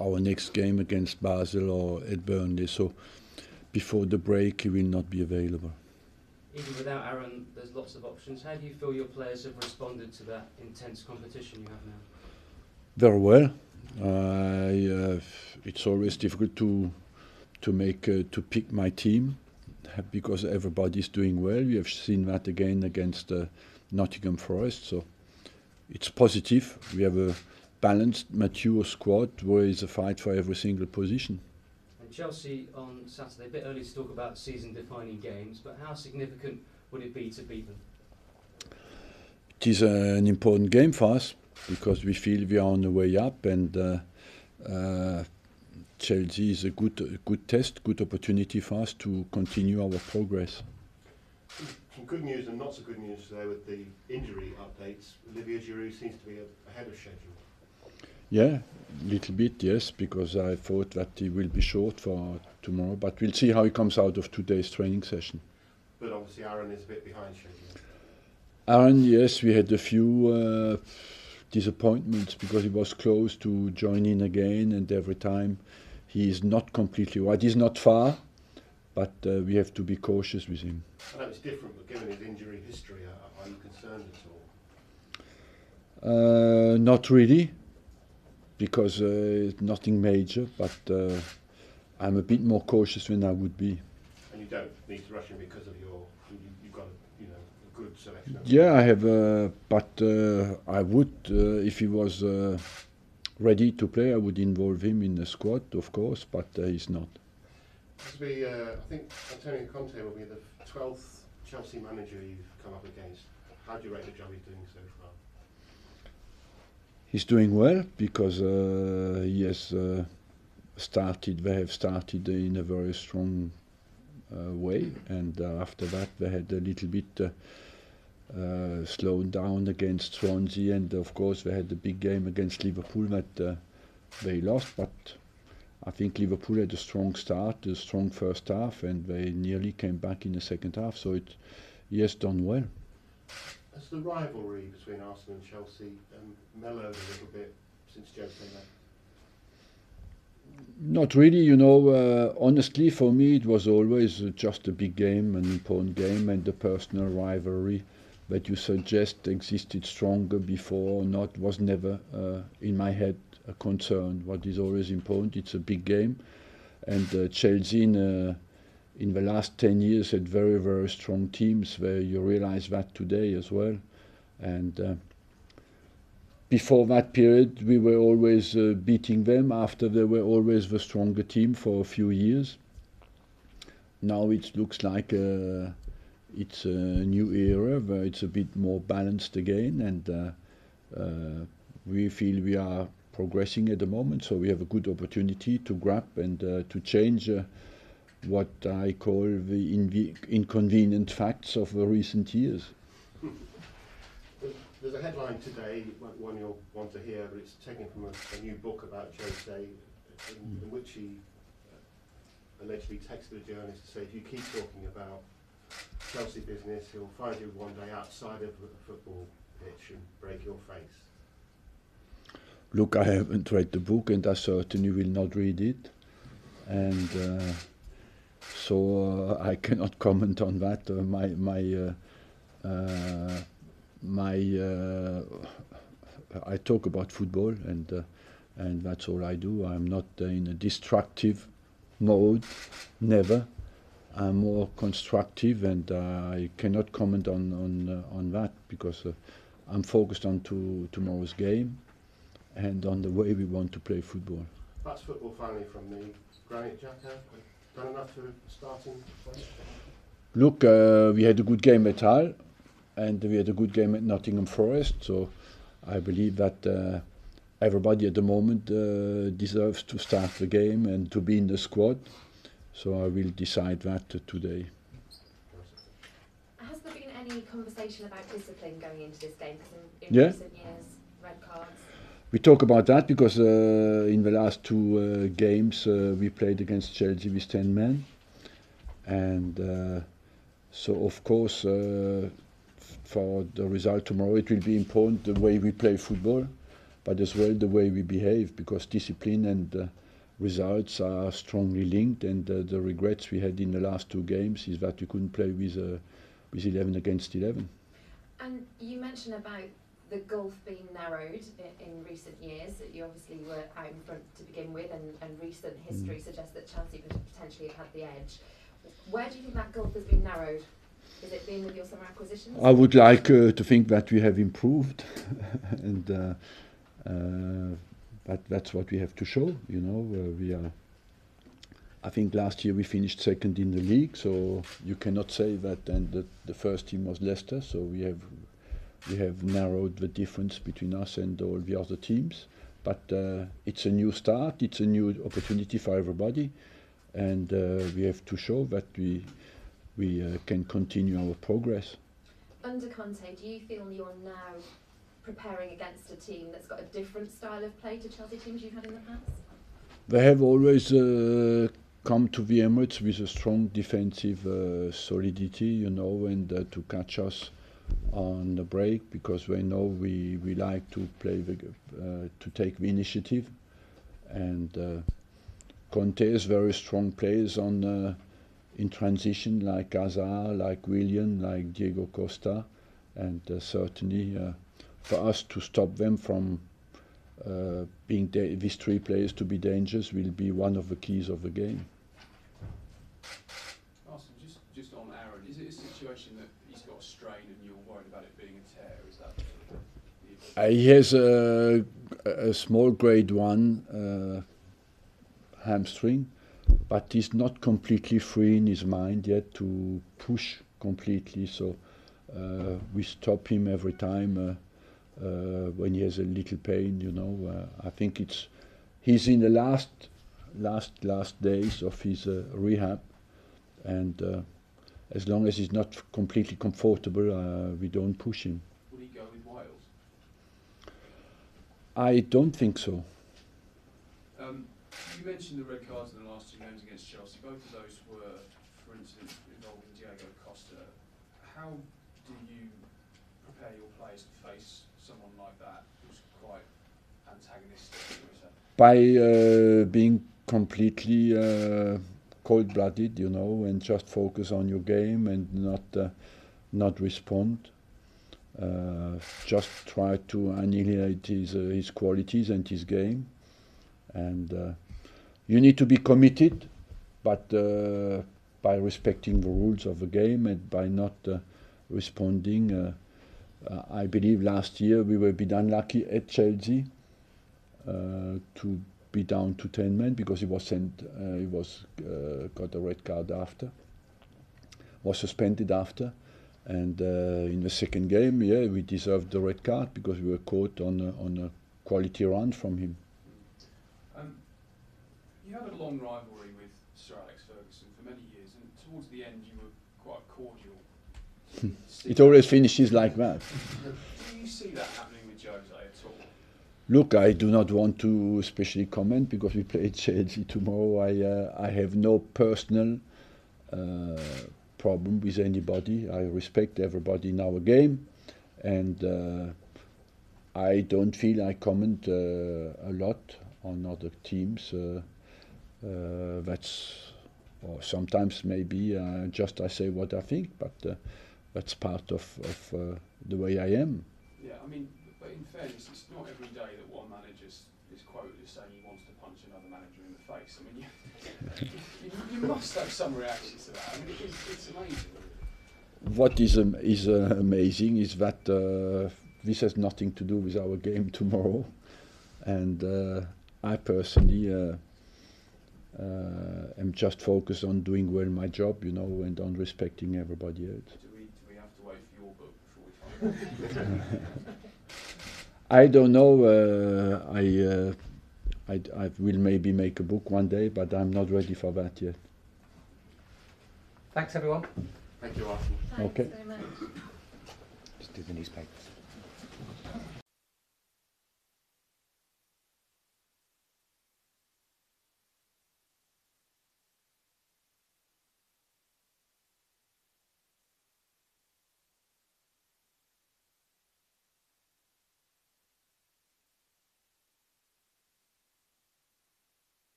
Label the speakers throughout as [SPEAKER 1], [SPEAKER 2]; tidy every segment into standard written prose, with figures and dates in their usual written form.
[SPEAKER 1] our next game against Basel or at Burnley. So before the break, he will not be available.
[SPEAKER 2] Even without Aaron, there's lots of options. How do you feel your players have responded to that intense competition you have now?
[SPEAKER 1] Very well. It's always difficult to pick my team because everybody's doing well. We have seen that again against Nottingham Forest. So it's positive. We have a balanced, mature squad where is a fight for every single position.
[SPEAKER 2] And Chelsea on Saturday, a bit early to talk about season-defining games, but how significant would it be to beat them?
[SPEAKER 1] It is an important game for us because we feel we are on the way up, and Chelsea is a good test, good opportunity for us to continue our progress.
[SPEAKER 3] Some good news and not so good news today with the injury updates. Olivier Giroud seems to be ahead of schedule.
[SPEAKER 1] Yeah, a little bit, yes, because I thought that he will be short for tomorrow, but we'll see how he comes out of today's training session.
[SPEAKER 3] But obviously Aaron is a bit behind schedule.
[SPEAKER 1] Aaron, yes, we had a few disappointments because he was close to join in again, and every time he is not completely right. He's not far, but we have to be cautious with him.
[SPEAKER 3] I know it's different, but given his injury history, are you concerned at all?
[SPEAKER 1] Not really, because nothing major, but I'm a bit more cautious than I would be.
[SPEAKER 3] And you don't need to rush him because of you've got a good selection.
[SPEAKER 1] Yeah, I have, but I would, if he was ready to play, I would involve him in the squad, of course, but he's not.
[SPEAKER 3] This will be, I think Antonio Conte will be the 12th Chelsea manager you've come up against. How do you rate the job he's doing so far?
[SPEAKER 1] He's doing well because he has they have started in a very strong way, and after that they had a little bit slowed down against Swansea, and of course they had the big game against Liverpool that they lost, but I think Liverpool had a strong start, a strong first half, and they nearly came back in the second half, so he has done well.
[SPEAKER 3] Has the rivalry between Arsenal and Chelsea mellowed a little bit since Jose left?
[SPEAKER 1] Not really, you know, honestly for me it was always just a big game, an important game, and the personal rivalry that you suggest existed stronger before or not was never in my head a concern. What is always important, it's a big game, and Chelsea in the last 10 years had very, very strong teams where you realize that today as well. And before that period, we were always beating them. After, they were always the stronger team for a few years. Now it looks like it's a new era where it's a bit more balanced again, and we feel we are progressing at the moment, so we have a good opportunity to grab and to change what I call the inconvenient facts of the recent years.
[SPEAKER 3] There's a headline today, one you'll want to hear, but it's taken from a new book about Jose, in which he allegedly texted a journalist to say, if you keep talking about Chelsea business, he'll find you one day outside of the football pitch and break your face.
[SPEAKER 1] Look, I haven't read the book, and I certainly will not read it, and so I cannot comment on that. I talk about football, and that's all I do. I'm not in a destructive mode, never. I'm more constructive, and I cannot comment on that because I'm focused on tomorrow's game and on the way we want to play football.
[SPEAKER 3] That's football finally from the Granite Jacker. Done enough to starting point?
[SPEAKER 1] Look, we had a good game at Hull, and we had a good game at Nottingham Forest, so I believe that everybody at the moment deserves to start the game and to be in the squad, so I will decide that today.
[SPEAKER 4] Has there been any conversation about discipline going into this game? Because in recent years, red cards.
[SPEAKER 1] We talk about that because in the last two games we played against Chelsea with 10 men, and so of course for the result tomorrow it will be important the way we play football, but as well the way we behave, because discipline and results are strongly linked, and the regrets we had in the last 2 games is that we couldn't play with 11 against 11.
[SPEAKER 4] And you mentioned about the gulf being narrowed in recent years. You obviously were out in front to begin with, and recent history suggests that Chelsea could potentially have had the edge. Where do you think that gulf has been narrowed? Is it been with your summer acquisitions?
[SPEAKER 1] I would like to think that we have improved, and that's what we have to show. You know, we are. I think last year we finished second in the league, so you cannot say that. And the first team was Leicester, so we have narrowed the difference between us and all the other teams. But it's a new start. It's a new opportunity for everybody, and we have to show that we can continue our progress.
[SPEAKER 4] Under Conte, do you feel you're now preparing against a team that's got a different style of play to Chelsea teams you've had in the past?
[SPEAKER 1] They have always come to the Emirates with a strong defensive solidity, you know, and to catch us on the break, because they know we like to play to take the initiative, and Conte has very strong players on in transition, like Hazard, like Willian, like Diego Costa, and certainly for us to stop them from being these 3 players to be dangerous will be one of the keys of the game.
[SPEAKER 5] Arsene, just on Aaron, is it a situation that he's got a strain and you're worried about it being a tear? Is that
[SPEAKER 1] he has a small grade 1 hamstring, but he's not completely free in his mind yet to push completely. So we stop him every time when he has a little pain. You know, I think he's in the last days of his rehab, and as long as he's not completely comfortable, we don't push him.
[SPEAKER 5] Will he go with Wales?
[SPEAKER 1] I don't think so.
[SPEAKER 5] You mentioned the red cards in the last 2 games against Chelsea. Both of those were, for instance, involving Diego Costa. How do you prepare your players to face someone like that who's quite antagonistic?
[SPEAKER 1] By being completely cold-blooded, you know, and just focus on your game and not respond. Just try to annihilate his qualities and his game, and you need to be committed, but by respecting the rules of the game and by not responding. I believe last year we were a bit unlucky at Chelsea to be down to 10 men, because he was got a red card after, was suspended after, and in the second game, yeah, we deserved the red card because we were caught on a quality run from him.
[SPEAKER 5] You had a long rivalry with Sir Alex Ferguson for many years, and towards the end you were quite cordial.
[SPEAKER 1] It always finishes like that.
[SPEAKER 5] Do you see that happening with Jose at all?
[SPEAKER 1] Look, I do not want to especially comment because we play Chelsea tomorrow. I have no personal problem with anybody. I respect everybody in our game, and I don't feel I comment a lot on other teams. Or sometimes maybe just I say what I think, but that's part of the way I am.
[SPEAKER 5] Yeah, I mean, but in fairness, it's not every day that one manager is quoted as saying he wants to punch another manager in the face. I mean, you must have some reactions to that. I mean, it's amazing.
[SPEAKER 1] What is amazing is that this has nothing to do with our game tomorrow, and I personally am just focused on doing well my job, you know, and on respecting everybody else.
[SPEAKER 5] Do we have to wait for your book before we find out?
[SPEAKER 1] I don't know. I will maybe make a book one day, but I'm not ready for that yet.
[SPEAKER 2] Thanks, everyone.
[SPEAKER 3] Thank you, Arsene.
[SPEAKER 4] Thanks
[SPEAKER 1] Okay.
[SPEAKER 4] very much.
[SPEAKER 6] Just do the newspapers.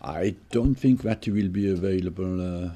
[SPEAKER 1] I don't think that he will be available